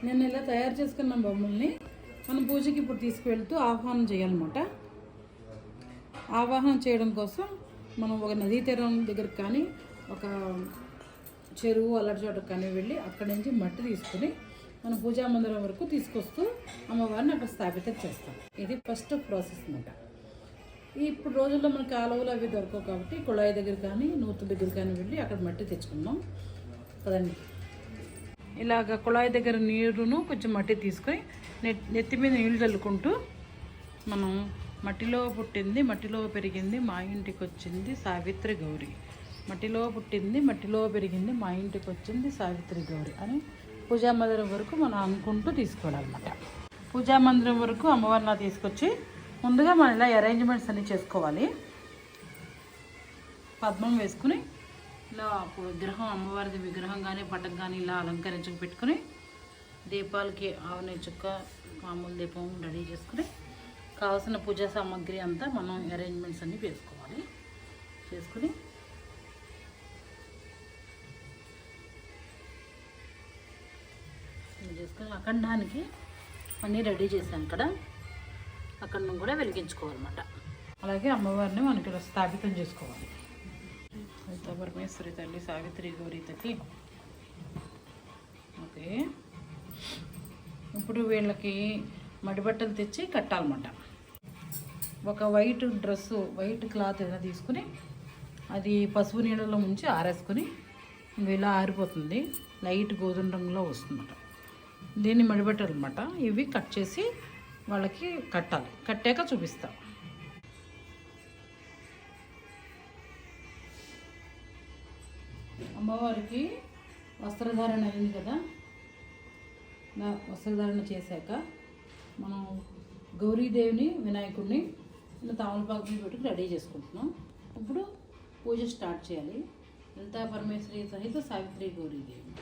నేను ఇలా తయారు చేసుకున్న బొమ్మల్ని మనం పూజకి ఇప్పుడు తీసుకువెళ్తూ ఆహ్వానం చేయాలన్నమాట. ఆవాహనం చేయడం కోసం మనం ఒక నదీ తీరం దగ్గరికి కానీ ఒక చెరువు అలాంటి చోటకి కానీ వెళ్ళి అక్కడి నుంచి మట్టి తీసుకుని మన పూజా మందిరం వరకు తీసుకొస్తూ అమ్మవారిని అక్కడ స్థాపితం చేస్తాం. ఇది ఫస్ట్ ప్రాసెస్ అన్నమాట. ఇప్పుడు రోజుల్లో మనకి కాలువలు అవి దొరకవు కాబట్టి కుళాయి దగ్గర కానీ నూతుల దగ్గర కానీ వెళ్ళి అక్కడ మట్టి తెచ్చుకున్నాం కదండి. ఇలాగ కుళాయి దగ్గర నీరును కొంచెం మట్టి తీసుకొని నెత్తి మీద నీళ్ళు చల్లుకుంటూ మనం మట్టిలో పుట్టింది మట్టిలో పెరిగింది మా ఇంటికి వచ్చింది సావిత్రి గౌరి, మట్టిలో పుట్టింది మట్టిలో పెరిగింది మా ఇంటికి వచ్చింది సావిత్రి గౌరి అని పూజా మందిరం వరకు మనం అనుకుంటూ తీసుకోవాలన్నమాట. పూజా మందిరం వరకు అమ్మవారిని తీసుకొచ్చి ముందుగా మనం ఇలా అరేంజ్మెంట్స్ అన్నీ చేసుకోవాలి. పద్మం వేసుకుని ఇలా విగ్రహం అమ్మవారిది విగ్రహం కానీ పటం కానీ ఇలా అలంకరించుకు పెట్టుకుని దీపాలకి ఆవునే చుక్క మామూలు దీపం రెడీ చేసుకుని కావాల్సిన పూజా సామాగ్రి అంతా మనం అరేంజ్మెంట్స్ అన్నీ వేసుకోవాలి. చేసుకుని అఖండానికి అన్నీ రెడీ చేశాను కదా, అఖండం కూడా వెలిగించుకోవాలన్నమాట. అలాగే అమ్మవారిని మనకి ఇలా స్థాపితం చేసుకోవాలి. పరమేశ్వరి తల్లి సావిత్రి గౌరీ తల్లి. ఓకే, ఇప్పుడు వీళ్ళకి మడిబట్టలు తెచ్చి కట్టాలన్నమాట. ఒక వైట్ డ్రెస్సు వైట్ క్లాత్ ఏదైనా తీసుకుని అది పసుపు నీళ్ళలో ముంచి ఆరేసుకొని ఇలా ఆరిపోతుంది, లైట్ గోధుమ రంగులో వస్తుందన్నమాట. దీన్ని మడిబట్టలు అనమాట. ఇవి కట్ చేసి వాళ్ళకి కట్టాలి. కట్టాక చూపిస్తాం. అమ్మవారికి వస్త్రధారణ అయింది కదా, వస్త్రధారణ చేశాక మనం గౌరీదేవిని వినాయకుడిని ఇలా తామలపాకు పెట్టుకు రెడీ చేసుకుంటున్నాం. ఇప్పుడు పూజ స్టార్ట్ చేయాలి. లలితా పరమేశ్వరి సహిత సావిత్రి గౌరీదేవి.